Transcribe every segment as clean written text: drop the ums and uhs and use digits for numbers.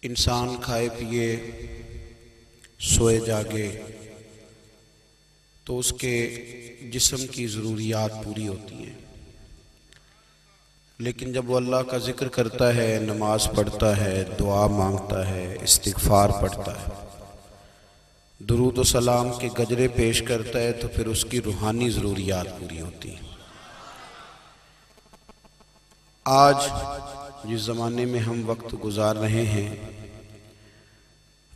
इंसान खाए पिए सोए जागे तो उसके जिस्म की ज़रूरियात पूरी होती हैं, लेकिन जब वो अल्लाह का जिक्र करता है, नमाज पढ़ता है, दुआ मांगता है, इस्तिग़फ़ार पढ़ता है, दुरूद व सलाम के गजरे पेश करता है, तो फिर उसकी रूहानी ज़रूरियात पूरी होती हैं। आज जिस ज़माने में हम वक्त गुजार रहे हैं,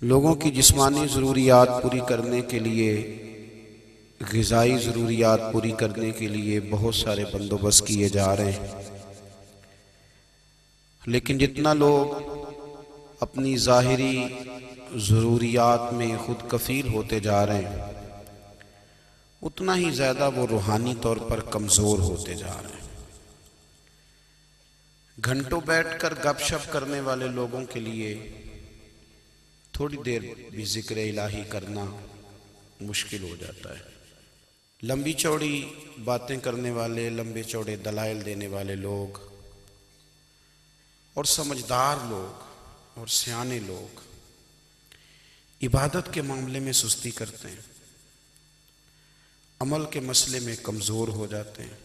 लोगों की जिस्मानी ज़रूरियात पूरी करने के लिए, ग़िज़ाई ज़रूरियात पूरी करने के लिए बहुत सारे बंदोबस्त किए जा रहे हैं, लेकिन जितना लोग अपनी ज़ाहिरी ज़रूरियात में ख़ुद कफ़ील होते जा रहे हैं, उतना ही ज़्यादा वो रूहानी तौर पर कमज़ोर होते जा रहे हैं। घंटों बैठकर गपशप करने वाले लोगों के लिए थोड़ी देर भी ज़िक्र इलाही करना मुश्किल हो जाता है। लंबी चौड़ी बातें करने वाले, लंबे चौड़े दलाइल देने वाले लोग और समझदार लोग और सियाने लोग इबादत के मामले में सुस्ती करते हैं, अमल के मसले में कमज़ोर हो जाते हैं।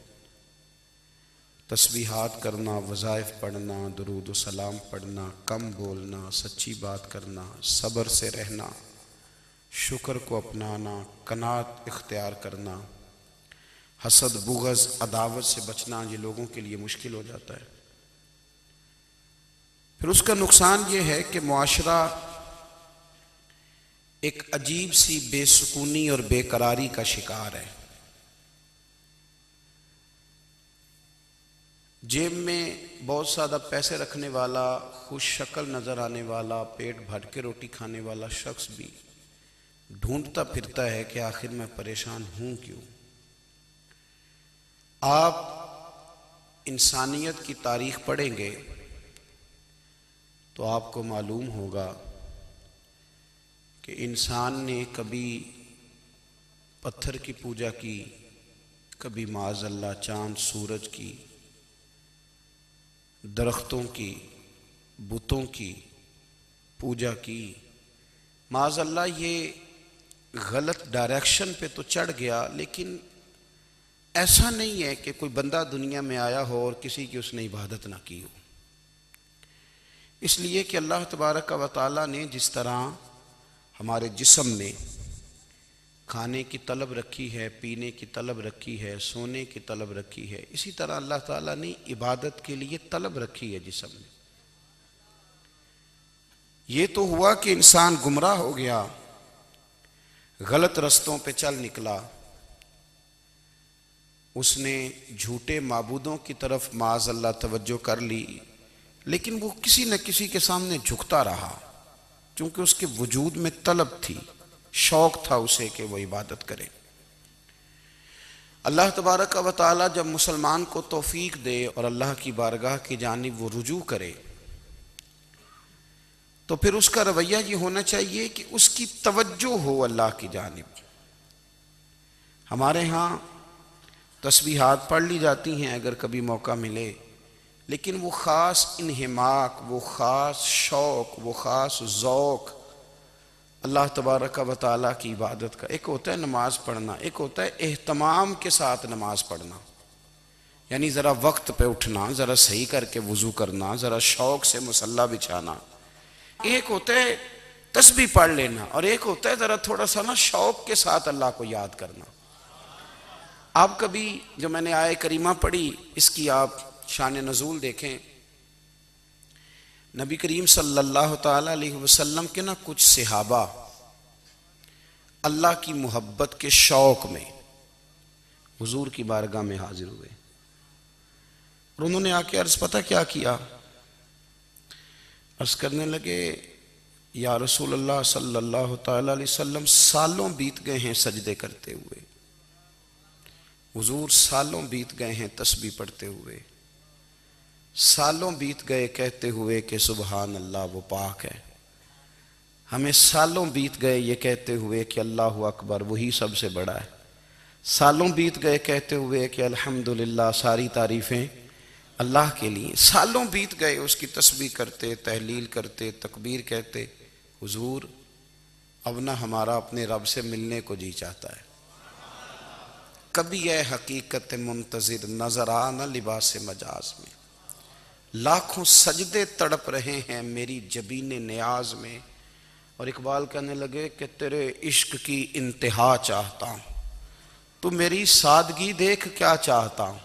तस्बीहात करना, वज़ाइफ पढ़ना, दुरूद व सलाम पढ़ना, कम बोलना, सच्ची बात करना, सब्र से रहना, शुक्र को अपनाना, कनात इख्तियार करना, हसद, बुग़ज़, अदावत से बचना, ये लोगों के लिए मुश्किल हो जाता है। फिर उसका नुकसान ये है कि मुआशरा एक अजीब सी बेसुकूनी और बेकरारी का शिकार है। जेब में बहुत ज़्यादा पैसे रखने वाला, खुश शक्ल नज़र आने वाला, पेट भर के रोटी खाने वाला शख्स भी ढूंढता फिरता है कि आखिर मैं परेशान हूँ क्यों। आप इंसानियत की तारीख पढ़ेंगे तो आपको मालूम होगा कि इंसान ने कभी पत्थर की पूजा की, कभी माज़अल्लाह चाँद सूरज की, दरख्तों की, बुतों की पूजा की। माज़अल्लाह ये गलत डायरेक्शन पे तो चढ़ गया, लेकिन ऐसा नहीं है कि कोई बंदा दुनिया में आया हो और किसी की उसने इबादत ना की हो। इसलिए कि अल्लाह तबारक व तआला ने जिस तरह हमारे जिस्म में खाने की तलब रखी है, पीने की तलब रखी है, सोने की तलब रखी है, इसी तरह अल्लाह ताला ने इबादत के लिए तलब रखी है जिस्म में। ये तो हुआ कि इंसान गुमराह हो गया, गलत रस्तों पे चल निकला, उसने झूठे माबूदों की तरफ माज़अल्लाह तवज्जो कर ली, लेकिन वो किसी न किसी के सामने झुकता रहा, क्योंकि उसके वजूद में तलब थी, शौक था उसे कि वो इबादत करे। अल्लाह तबारक व तआला जब मुसलमान को तौफीक दे और अल्लाह की बारगाह की जानिब वो रुजू करे, तो फिर उसका रवैया ये होना चाहिए कि उसकी तवज्जो हो अल्लाह की जानिब। हमारे यहाँ तस्बीहात पढ़ ली जाती हैं अगर कभी मौका मिले, लेकिन वो ख़ास इन्हिमाक, वो ख़ास शौक़, वो ख़ास ज़ौक़ अल्लाह तबारक व तआला की इबादत का। एक होता है नमाज पढ़ना, एक होता है एहतमाम के साथ नमाज पढ़ना, यानी ज़रा वक्त पे उठना, ज़रा सही करके वज़ू करना, ज़रा शौक़ से मुसल्ला बिछाना। एक होता है तस्बीह पढ़ लेना और एक होता है ज़रा थोड़ा सा ना शौक़ के साथ अल्लाह को याद करना। आप कभी जो मैंने आय करीमा पढ़ी, इसकी आप शान नज़ूल देखें। नबी करीम सल्लल्लाहु ताला अलैहि वसल्लम के ना कुछ सहाबा अल्लाह की मोहब्बत के शौक़ में हुजूर की बारगाह में हाजिर हुए और उन्होंने आके अर्ज़ पता क्या किया, अर्ज़ करने लगे, या रसूल अल्लाह सल्लल्लाहु ताला अलैहि वसल्लम सालों बीत गए हैं सजदे करते हुए, हुजूर सालों बीत गए हैं तस्बीह पढ़ते हुए, सालों बीत गए कहते हुए कि सुबहान अल्लाह वो पाक है, हमें सालों बीत गए ये कहते हुए कि अल्लाहु अकबर वही सबसे बड़ा है, सालों बीत गए कहते हुए कि अल्हम्दुलिल्लाह सारी तारीफ़ें अल्लाह के लिए। सालों बीत गए उसकी तस्बीह करते, तहलील करते, तकबीर कहते। हुजूर अब ना हमारा अपने रब से मिलने को जी चाहता है। कभी यह हकीकत मुंतजिर नजर आ न लिबास मजाज में, लाखों सजदे तड़प रहे हैं मेरी जबीने नियाज में। और इकबाल कहने लगे कि तेरे इश्क की इंतहा चाहता हूं, तू मेरी सादगी देख क्या चाहता हूं।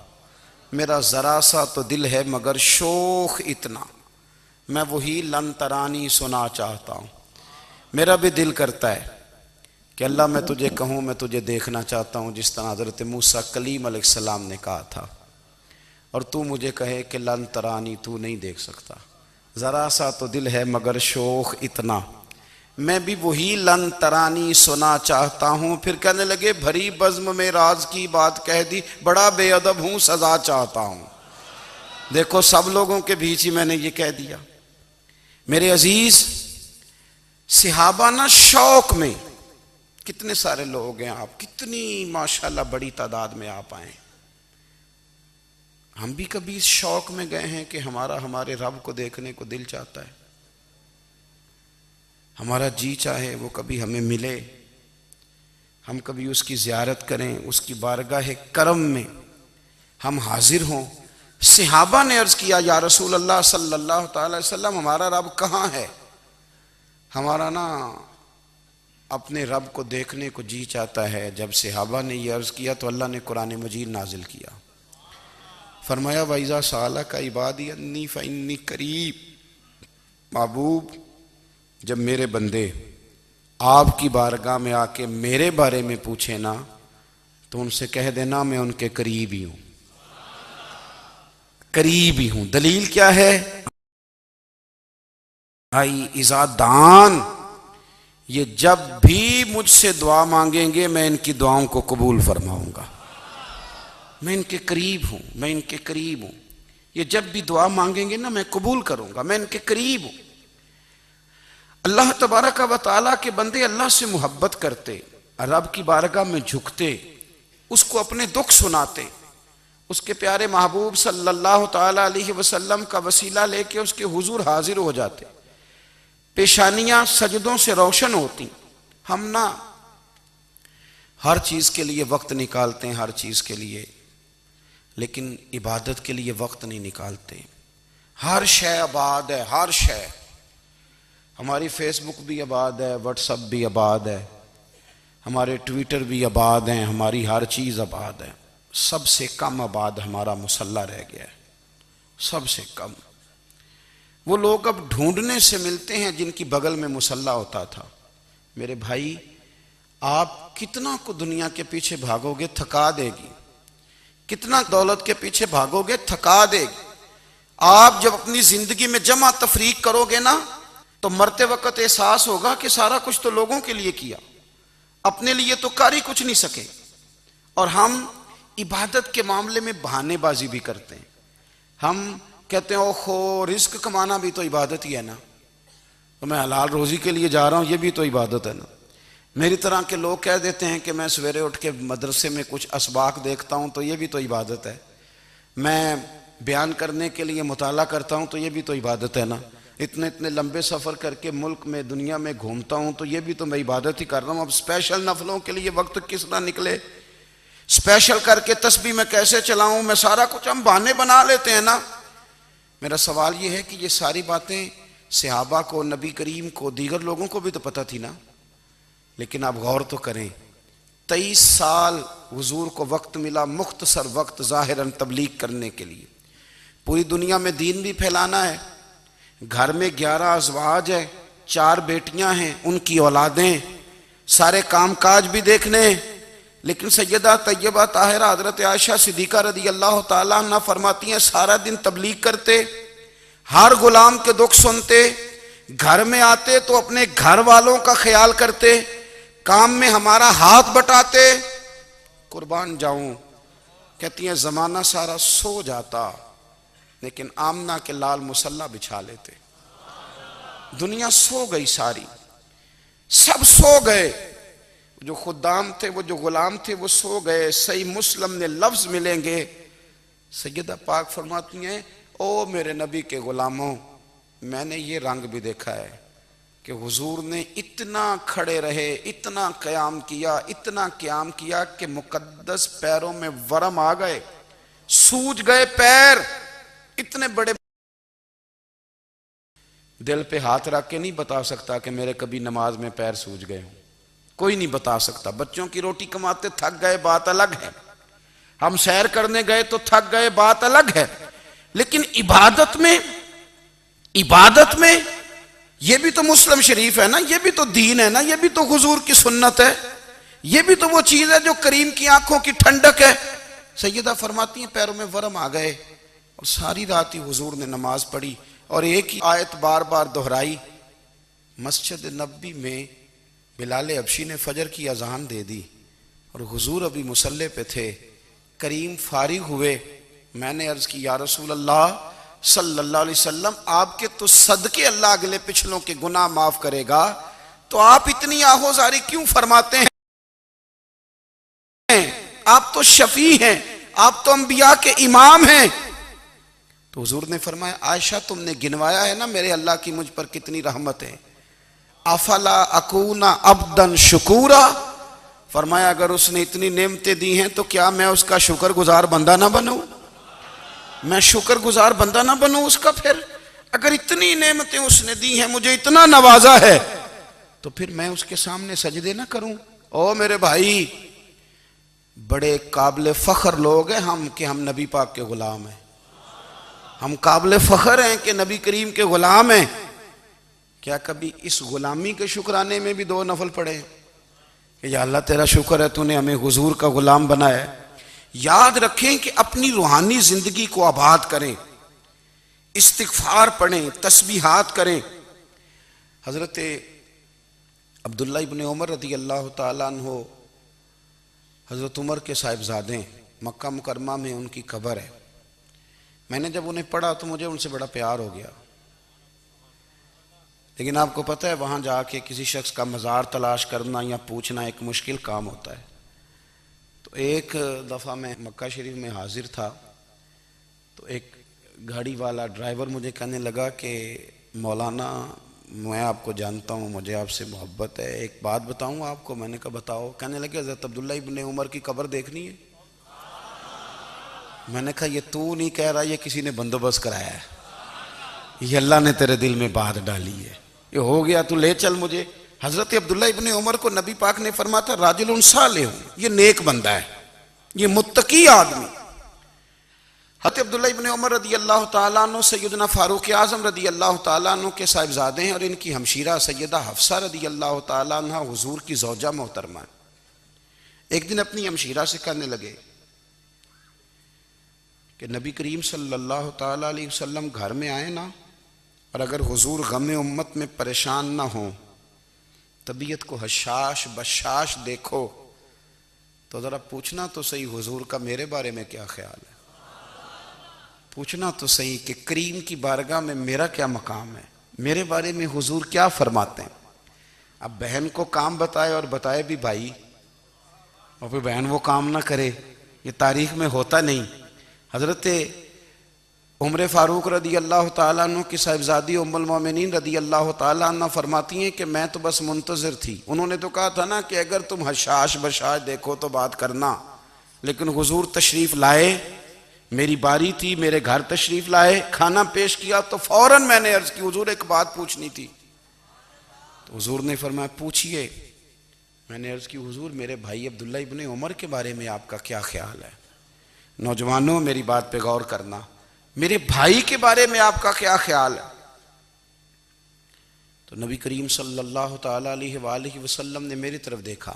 मेरा जरा सा तो दिल है मगर शोख इतना, मैं वही लन तरानी सुना चाहता हूं। मेरा भी दिल करता है कि अल्लाह मैं तुझे कहूं, मैं तुझे देखना चाहता हूं जिस तरह हजरत मूसा कलीम अलैहिस्सलाम ने कहा था, और तू मुझे कहे कि लन तरानी, तू नहीं देख सकता। जरा सा तो दिल है मगर शोख इतना, मैं भी वही लन तरानी सुना चाहता हूं। फिर कहने लगे भरी बज़्म में राज की बात कह दी, बड़ा बेअदब हूं सजा चाहता हूं। देखो सब लोगों के बीच ही मैंने ये कह दिया। मेरे अजीज सहाबा ना शौक में, कितने सारे लोग हैं आप, कितनी माशाल्लाह बड़ी तादाद में आप आए। हम भी कभी इस शौक में गए हैं कि हमारे रब को देखने को दिल चाहता है, हमारा जी चाहे वो कभी हमें मिले, हम कभी उसकी ज़ियारत करें, उसकी बारगाह करम में हम हाजिर हों। सहाबा ने अर्ज़ किया या रसूल अल्लाह सल्लल्लाहु अलैहि वसल्लम हमारा रब कहाँ है। हमारा ना अपने रब को देखने को जी चाहता है। जब सहाबा ने यह अर्ज़ किया तो अल्लाह ने कुरान मजीद नाजिल किया, फरमाया वैज़ा साला का इबादी अन्नी फ़इन्नी करीब। महबूब जब मेरे बंदे आपकी बारगाह में आके मेरे बारे में पूछे ना, तो उनसे कह देना मैं उनके करीब ही हूं, करीब ही हूं। दलील क्या है? भाई इज़ादान, ये जब भी मुझसे दुआ मांगेंगे मैं इनकी दुआओं को कबूल फरमाऊंगा। मैं इनके करीब हूं, मैं इनके करीब हूं। ये जब भी दुआ मांगेंगे ना मैं कबूल करूंगा, मैं इनके करीब हूं। अल्लाह तबारक व तआला के बंदे अल्लाह से मोहब्बत करते, रब की बारगाह में झुकते, उसको अपने दुख सुनाते, उसके प्यारे महबूब सल्लल्लाहु तआला अलैहि वसल्लम का वसीला लेके उसके हुजूर हाजिर हो जाते, पेशानियां सजदों से रोशन होती। हम ना हर चीज के लिए वक्त निकालते हैं, हर चीज के लिए, लेकिन इबादत के लिए वक्त नहीं निकालते। हर शय आबाद है, हर शय। हमारी फेसबुक भी आबाद है, व्हाट्सअप भी आबाद है, हमारे ट्विटर भी आबाद हैं, हमारी हर चीज़ आबाद है। सबसे कम आबाद हमारा मुसल्ला रह गया है, सबसे कम। वो लोग अब ढूंढने से मिलते हैं जिनकी बगल में मुसल्ला होता था। मेरे भाई आप कितना को दुनिया के पीछे भागोगे थका देगी, कितना दौलत के पीछे भागोगे थका देगी। आप जब अपनी जिंदगी में जमा तफरीक करोगे ना, तो मरते वक्त एहसास होगा कि सारा कुछ तो लोगों के लिए किया, अपने लिए तो कर ही कुछ नहीं सके। और हम इबादत के मामले में बहानेबाजी भी करते हैं। हम कहते हैं ओहो रिस्क कमाना भी तो इबादत ही है ना, तो मैं हलाल रोजी के लिए जा रहा हूं, ये भी तो इबादत है ना। मेरी तरह के लोग कह देते हैं कि मैं सवेरे उठ के मदरसे में कुछ असबाक देखता हूं, तो ये भी तो इबादत है। मैं बयान करने के लिए मुताला करता हूं, तो ये भी तो इबादत है ना। इतने इतने लंबे सफ़र करके मुल्क में दुनिया में घूमता हूं, तो ये भी तो मैं इबादत ही कर रहा हूं। अब स्पेशल नफलों के लिए वक्त किस तरह निकले, स्पेशल करके तस्बीह में कैसे चलाऊं, मैं सारा कुछ हम बहाने बना लेते हैं ना। मेरा सवाल ये है कि ये सारी बातें सहाबा को, नबी करीम को, दीगर लोगों को भी तो पता थी ना। लेकिन आप गौर तो करें, 23 साल हुजूर को वक्त मिला, मुख्तसर वक्त ज़ाहिरन तबलीग करने के लिए। पूरी दुनिया में दीन भी फैलाना है। घर में 11 अज़वाज है, 4 बेटियां हैं, उनकी औलादें, सारे कामकाज भी देखने। लेकिन सैयदा तैयबा ताहिरा हजरत आयशा सिद्दीका रदी अल्लाह ताला अन्हा फरमाती हैं सारा दिन तबलीग करते, हर गुलाम के दुख सुनते, घर में आते तो अपने घर वालों का ख्याल करते, काम में हमारा हाथ बटाते। कुर्बान जाऊं, कहती हैं जमाना सारा सो जाता लेकिन आमना के लाल मुसल्ला बिछा लेते। दुनिया सो गई, सारी सब सो गए। जो खुदाम थे, वो जो गुलाम थे, वो सो गए। सही मुस्लिम ने लफ्ज मिलेंगे, सैयदा पाक फरमाती हैं, ओ मेरे नबी के गुलामों, मैंने ये रंग भी देखा है कि हुजूर ने इतना खड़े रहे, इतना क़याम किया, इतना क़याम किया कि मुकद्दस पैरों में वरम आ गए, सूज गए पैर। इतने बड़े दिल पे हाथ रख के नहीं बता सकता कि मेरे कभी नमाज में पैर सूज गए हों, कोई नहीं बता सकता। बच्चों की रोटी कमाते थक गए, बात अलग है। हम सैर करने गए तो थक गए, बात अलग है। लेकिन इबादत में ये भी तो मुस्लिम शरीफ है ना, ये भी तो दीन है ना, ये भी तो हुजूर की सुन्नत है, ये भी तो वो चीज है जो करीम की आंखों की ठंडक है। सैयदा फरमाती हैं पैरों में वरम आ गए और सारी रात ही हुजूर ने नमाज पढ़ी और एक ही आयत बार बार दोहराई। मस्जिद नबी में बिलाल हबशी ने फजर की अजान दे दी और हुजूर अभी मुसल्ले पे थे। करीम फारिग हुए, मैंने अर्ज की, या रसूल अल्लाह सल्लल्लाहु अलैहि वसल्लम, आपके तो सदके अल्लाह अगले पिछलों के गुनाह माफ करेगा, तो आप इतनी आहोजारी क्यों फरमाते हैं? आप तो शफी हैं, आप तो अंबिया के इमाम हैं। तो हुजूर ने फरमाया, आयशा तुमने गिनवाया है ना मेरे अल्लाह की मुझ पर कितनी रहमत है। अफला अकूना अब्दन शुकूरा, फरमाया अगर उसने इतनी नेमतें दी हैं तो क्या मैं उसका शुक्रगुजार बंदा ना बनूं? मैं शुक्रगुजार बंदा ना बनूं उसका? फिर अगर इतनी नेमतें उसने दी हैं, मुझे इतना नवाजा है, तो फिर मैं उसके सामने सजदे ना करूं? ओ मेरे भाई, बड़े काबिल फख्र लोग हैं हम कि हम नबी पाक के गुलाम हैं। हम काबिल फख्र हैं कि नबी करीम के गुलाम हैं। क्या कभी इस गुलामी के शुक्राने में भी दो नफल पढ़े कि या अल्लाह तेरा शुक्र है तूने हमें हुजूर का गुलाम बनाया? याद रखें कि अपनी रूहानी जिंदगी को आबाद करें, इस्तिगफार पढ़ें, तस्बीहात करें। हजरत अब्दुल्ला इब्न उमर रदी अल्लाह ताला अन्हो, हजरत उमर के साहिबजादे, मक्का मुकरमा में उनकी कब्र है। मैंने जब उन्हें पढ़ा तो मुझे उनसे बड़ा प्यार हो गया। लेकिन आपको पता है वहाँ जाके किसी शख्स का मज़ार तलाश करना या पूछना एक मुश्किल काम होता है। तो एक दफ़ा मैं मक्का शरीफ में हाजिर था, तो एक गाड़ी वाला ड्राइवर मुझे कहने लगा कि मौलाना मैं आपको जानता हूँ, मुझे आपसे मोहब्बत है, एक बात बताऊँ आपको। मैंने कहा बताओ। कहने लगे हज़रत अब्दुल्ला इब्न उमर की कब्र देखनी है। मैंने कहा ये तू नहीं कह रहा, ये किसी ने बंदोबस्त कराया है, ये अल्लाह ने तेरे दिल में बात डाली है, ये हो गया तू ले चल मुझे। हजरत अब्दुल्ला इब्न उमर को नबी पाक ने फरमाया था राजुल सालिह, ये नेक बंदा है, ये मुत्तकी आदमी। हज़रत अब्दुल्ला इब्न उमर रदी अल्लाह ताला अन्हु सैयदना फारूक आज़म रदी अल्लाह ताला अन्हु के साहिबजादे हैं और इनकी हमशीरा सैयदा हफ्सा रदी अल्लाह ताला अन्हा हुजूर की ज़ौजा मोहतरमा। एक दिन अपनी हमशीरा से कहने लगे कि नबी करीम सल्लल्लाहु ताला अलैहि वसल्लम घर में आए ना, और अगर हुजूर गम उम्मत में परेशान ना हो, तबीयत को हशाश बशाश देखो, तो ज़रा पूछना तो सही हुजूर का मेरे बारे में क्या ख्याल है। पूछना तो सही कि करीम की बारगाह में मेरा क्या मकाम है, मेरे बारे में हुजूर क्या फरमाते हैं। अब बहन को काम बताए और बताए भी भाई, और फिर बहन वो काम ना करे, ये तारीख में होता नहीं। हज़रत उमर फारूक रदी अल्लाह ताला अन्हु की साहिबजादी उम्मुल मोमिनीन रदी अल्लाह ताला अन्हा फरमाती हैं कि मैं तो बस मुंतज़िर थी। उन्होंने तो कहा था ना कि अगर तुम हशाश बशाश देखो तो बात करना, लेकिन हुजूर तशरीफ़ लाए, मेरी बारी थी, मेरे घर तशरीफ़ लाए, खाना पेश किया तो फ़ौरन मैंने अर्ज़ की हुजूर एक बात पूछनी थी। तो हुजूर ने फरमाया पूछिए। मैंने अर्ज़ की हुजूर मेरे भाई अब्दुल्ला इब्न उमर के बारे में आपका क्या ख्याल है? नौजवानों मेरी बात पे गौर करना, मेरे भाई के बारे में आपका क्या ख्याल है? तो नबी करीम सल्लल्लाहु ताला अलैहि वसल्लम ने मेरी तरफ देखा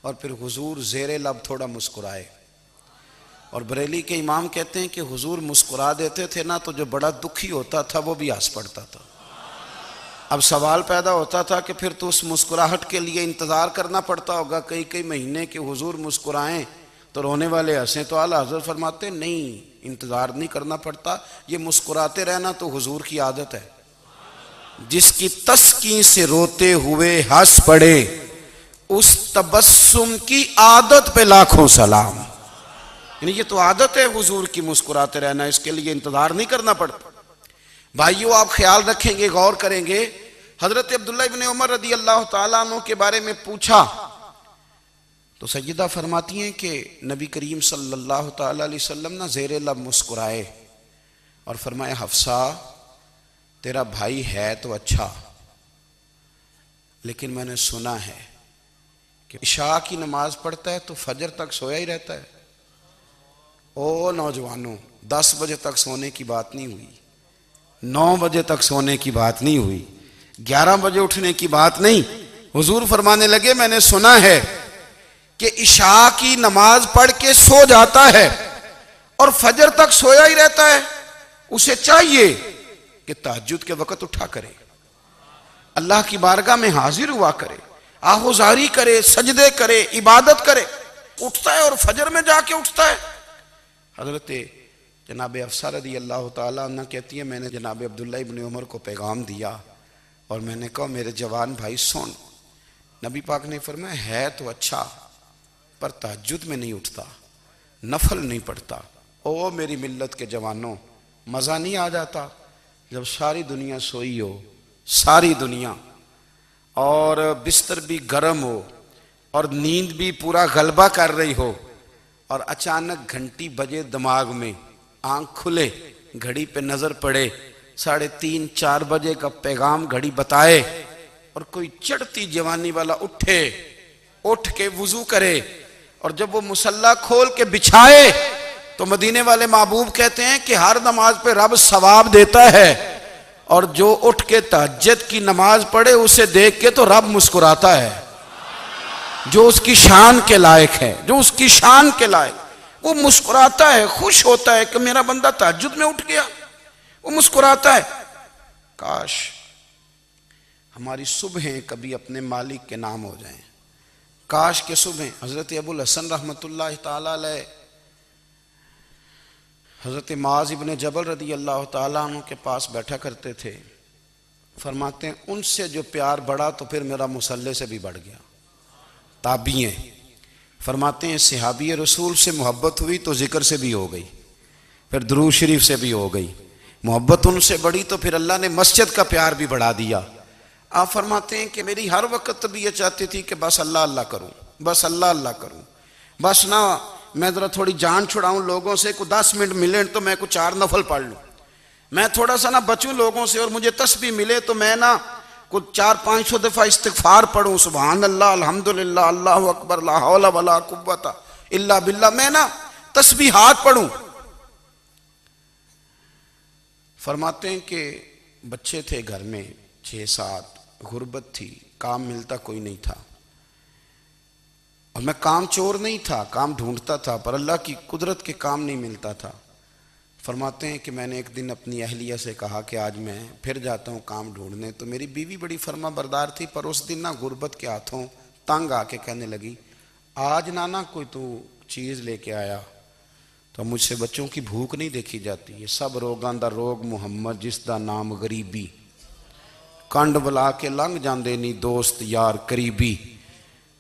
और फिर हुजूर ज़ेरे लब थोड़ा मुस्कुराए। और बरेली के इमाम कहते हैं कि हुजूर मुस्कुरा देते थे ना, तो जो बड़ा दुखी होता था वो भी हंस पड़ता था। अब सवाल पैदा होता था कि फिर तो उस मुस्कुराहट के लिए इंतज़ार करना पड़ता होगा कई कई महीने के हुजूर मुस्कुराएं तो रोने वाले हंसें। तो आला हज़रत फरमाते नहीं, इंतज़ार नहीं करना पड़ता, ये मुस्कुराते रहना तो हुजूर की आदत है। जिसकी तस्कीन से रोते हुए हंस पड़े, उस तबस्सुम की आदत पे लाखों सलाम। यानी ये तो आदत है हुजूर की मुस्कुराते रहना, इसके लिए इंतजार नहीं करना पड़ता। भाइयों, आप ख्याल रखेंगे, गौर करेंगे, हजरत अब्दुल्लाह इब्ने उमर रदी अल्लाह तआला अन्हु के बारे में पूछा तो सैयदा फरमाती हैं कि नबी करीम सल्लल्लाहु तआला अलैहि वसल्लम ना ज़ेरे लब मुस्कुराए और फरमाया, हफ्सा तेरा भाई है तो अच्छा, लेकिन मैंने सुना है कि इशा की नमाज पढ़ता है तो फजर तक सोया ही रहता है। ओ नौजवानों, 10 बजे तक सोने की बात नहीं हुई, 9 बजे तक सोने की बात नहीं हुई, 11 बजे उठने की बात नहीं। हुजूर फरमाने लगे, मैंने सुना है कि इशा की नमाज पढ़ के सो जाता है और फजर तक सोया ही रहता है, उसे चाहिए कि तहज्जुद के वक्त उठा करे, अल्लाह की बारगाह में हाजिर हुआ करे, आहुजारी करे, सजदे करे, इबादत करे। उठता है और फजर में जाके उठता है। हजरत जनाब अफसा रदी अल्लाह तआला अन्हा कहती है, मैंने जनाब अब्दुल्लाह इब्ने उमर को पैगाम दिया और मैंने कहा, मेरे जवान भाई सुन, नबी पाक ने फरमाया, है तो अच्छा पर तहज्जुद में नहीं उठता, नफल नहीं पढ़ता। ओ मेरी मिल्लत के जवानों, मज़ा नहीं आ जाता जब सारी दुनिया सोई हो, सारी दुनिया, और बिस्तर भी गर्म हो और नींद भी पूरा गलबा कर रही हो, और अचानक घंटी बजे दिमाग में, आंख खुले, घड़ी पे नजर पड़े, 3:30 4 बजे का पैगाम घड़ी बताए, और कोई चढ़ती जवानी वाला उठे, उठ के वुजू करे, और जब वो मुसल्ला खोल के बिछाए तो मदीने वाले महबूब कहते हैं कि हर नमाज पे रब सवाब देता है, और जो उठ के तहज्जुद की नमाज पढ़े उसे देख के तो रब मुस्कुराता है, जो उसकी शान के लायक है, जो उसकी शान के लायक, वो मुस्कुराता है, खुश होता है कि मेरा बंदा तहज्जुद में उठ गया, वो मुस्कुराता है। काश हमारी सुबहें कभी अपने मालिक के नाम हो जाएं, काश के सुबह। हजरत अबुल हसन रहमतुल्लाह ताला अलैह हजरत माज इब्ने जबल रदी अल्लाह ताला अन्हु के पास बैठा करते थे। फरमाते हैं, उनसे जो प्यार बढ़ा तो फिर मेरा मुसल्ले से भी बढ़ गया। ताबी हैं, फरमाते हैं, सहाबी रसूल से मोहब्बत हुई तो जिक्र से भी हो गई, फिर दुरूद शरीफ से भी हो गई। मोहब्बत उनसे बढ़ी तो फिर अल्लाह ने मस्जिद का प्यार भी बढ़ा दिया। आप फरमाते हैं कि मेरी हर वक्त तबीयत चाहती थी कि बस अल्लाह अल्लाह करूं, बस अल्लाह अल्लाह करूं, बस ना मैं ज़रा थोड़ी जान छुड़ाऊं लोगों से, कुछ 10 मिनट मिले तो मैं कुछ 4 नफल पढ़ लूँ, मैं थोड़ा सा ना बचूं लोगों से, और मुझे तस्बीह मिले तो मैं ना कुछ 400-500 दफ़ा इस्तिग़फ़ार पढ़ूं, सुभान अल्लाह, अल्हम्दुलिल्लाह, अल्लाहु अकबर, ला हौला वला कुव्वता इल्ला बिल्लाह, मैं ना तस्बीहात पढ़ूं। फरमाते हैं कि बच्चे थे घर में 6-7, गुर्बत थी, काम मिलता कोई नहीं था, और मैं काम चोर नहीं था, काम ढूंढता था, पर अल्लाह की कुदरत के काम नहीं मिलता था। फरमाते हैं कि मैंने एक दिन अपनी अहलिया से कहा कि आज मैं फिर जाता हूँ काम ढूंढने, तो मेरी बीवी बड़ी फर्मा बरदार थी, पर उस दिन ना गुर्बत के हाथों तंग आके कहने लगी, आज ना कोई तू चीज़ लेके आया तो मुझसे बच्चों की भूख नहीं देखी जाती, ये सब रोगां दा रोग मुहम्मद जिसदा नाम गरीबी, कंड बुला के लंघ जाते नहीं दोस्त यार करीबी,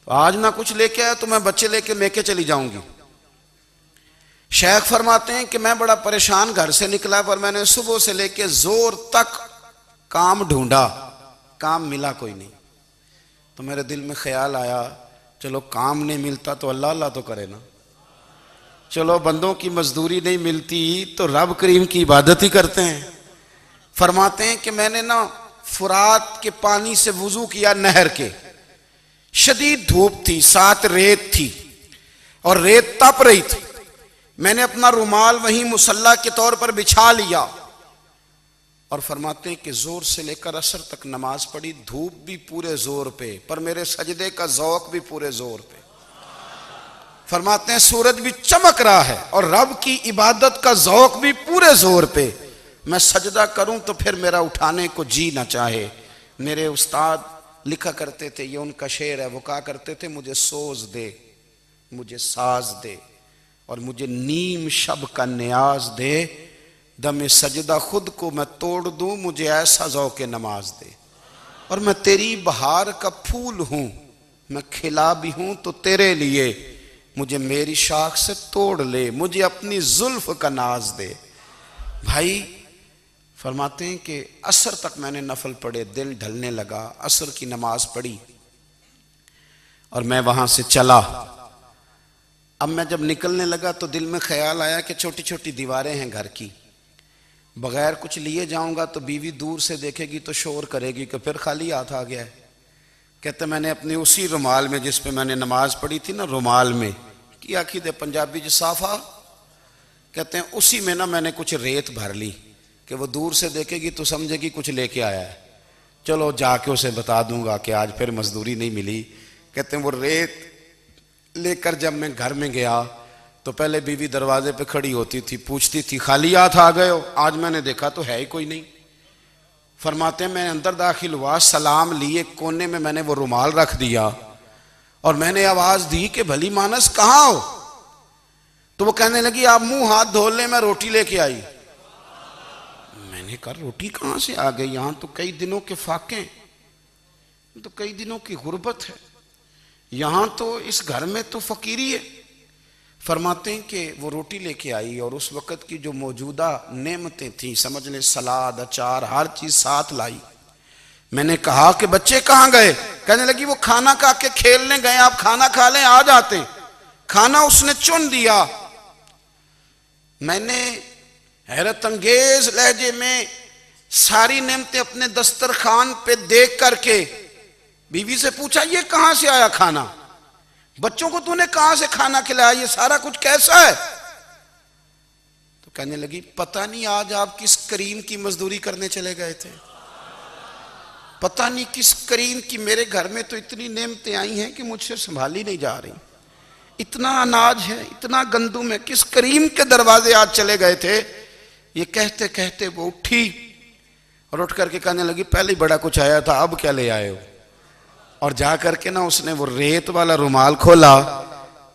तो आज ना कुछ लेके आया तो मैं बच्चे लेके मेके चली जाऊंगी। शेख फरमाते हैं कि मैं बड़ा परेशान घर से निकला, पर मैंने सुबह से लेके जोर तक काम ढूंढा, काम मिला कोई नहीं। तो मेरे दिल में ख्याल आया, चलो काम नहीं मिलता तो अल्लाह अल्लाह तो करे ना, चलो बंदों की मजदूरी नहीं मिलती तो रब करीम की इबादत ही करते हैं। फरमाते हैं कि मैंने ना फुरात के पानी से वुजू किया, नहर के, शदीद धूप थी, साथ रेत थी और रेत तप रही थी, मैंने अपना रुमाल वहीं मुसल्ला के तौर पर बिछा लिया, और फरमाते हैं कि जोर से लेकर असर तक नमाज पढ़ी, धूप भी पूरे जोर पे, पर मेरे सजदे का जौक भी पूरे जोर पे। फरमाते हैं सूरज भी चमक रहा है और रब की इबादत का जौक भी पूरे जोर पे, मैं सजदा करूं तो फिर मेरा उठाने को जी ना चाहे। मेरे उस्ताद लिखा करते थे, ये उनका शेर है, वो कहा करते थे, मुझे सोज दे, मुझे साज दे, और मुझे नीम शब का न्याज दे, दमे सजदा खुद को मैं तोड़ दूं, मुझे ऐसा ज़ौक़े नमाज दे। और मैं तेरी बहार का फूल हूं, मैं खिला भी हूं तो तेरे लिए, मुझे मेरी शाख से तोड़ ले, मुझे अपनी जुल्फ का नाज दे। भाई फरमाते हैं कि असर तक मैंने नफल पढ़े, दिल ढलने लगा, असर की नमाज पढ़ी और मैं वहां से चला। अब मैं जब निकलने लगा तो दिल में ख्याल आया कि छोटी छोटी दीवारें हैं घर की, बगैर कुछ लिए जाऊंगा तो बीवी दूर से देखेगी तो शोर करेगी कि फिर खाली हाथ आ गया है। कहते मैंने अपने उसी रुमाल में जिस पे मैंने नमाज पढ़ी थी ना, रुमाल में की आखी दे पंजाबी ज साफा, कहते हैं उसी में ना मैंने कुछ रेत भर ली कि वो दूर से देखेगी तो समझेगी कुछ लेके आया है, चलो जाके उसे बता दूंगा कि आज फिर मजदूरी नहीं मिली। कहते हैं वो रेत लेकर जब मैं घर में गया तो पहले बीवी दरवाजे पे खड़ी होती थी, पूछती थी खाली हाथ आ गए हो? आज मैंने देखा तो है ही कोई नहीं। फरमाते हैं मैं अंदर दाखिल हुआ, सलाम लिए, कोने में मैंने वो रुमाल रख दिया और मैंने आवाज दी कि भली मानस कहाँ हो? तो वो कहने लगी आप मुंह हाथ धो ले, मैं रोटी लेके आई। मैंने कहा रोटी कहां से आ गई? यहां तो कई दिनों के फाके, तो कई दिनों की गुर्बत है, यहां तो इस घर में तो फकीरी है। फरमाते हैं कि वो रोटी लेके आई और उस वक़्त की जो मौजूदा नेमतें थी, समझ लें सलाद अचार हर चीज साथ लाई। मैंने कहा कि बच्चे कहाँ गए? कहने लगी वो खाना खा के खेलने गए, आप खाना खा लें आ जाते। खाना उसने चुन दिया। मैंने हैरत अंगेज लहजे में सारी नेमतें अपने दस्तरखान पे देख करके बीवी से पूछा ये कहां से आया खाना? बच्चों को तूने कहां से खाना खिलाया? ये सारा कुछ कैसा है? तो कहने लगी पता नहीं आज आप किस करीम की मजदूरी करने चले गए थे, पता नहीं किस करीम की। मेरे घर में तो इतनी नेमतें आई हैं कि मुझसे संभाली नहीं जा रही, इतना अनाज है, इतना गंदुम है, किस करीम के दरवाजे आज चले गए थे? ये कहते कहते वो उठी और उठ करके कहने लगी पहले ही बड़ा कुछ आया था, अब क्या ले आए हो? और जा करके ना उसने वो रेत वाला रुमाल खोला।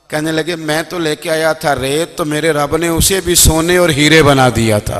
कहने लगे मैं तो लेके आया था रेत, तो मेरे रब ने उसे भी सोने और हीरे बना दिया था।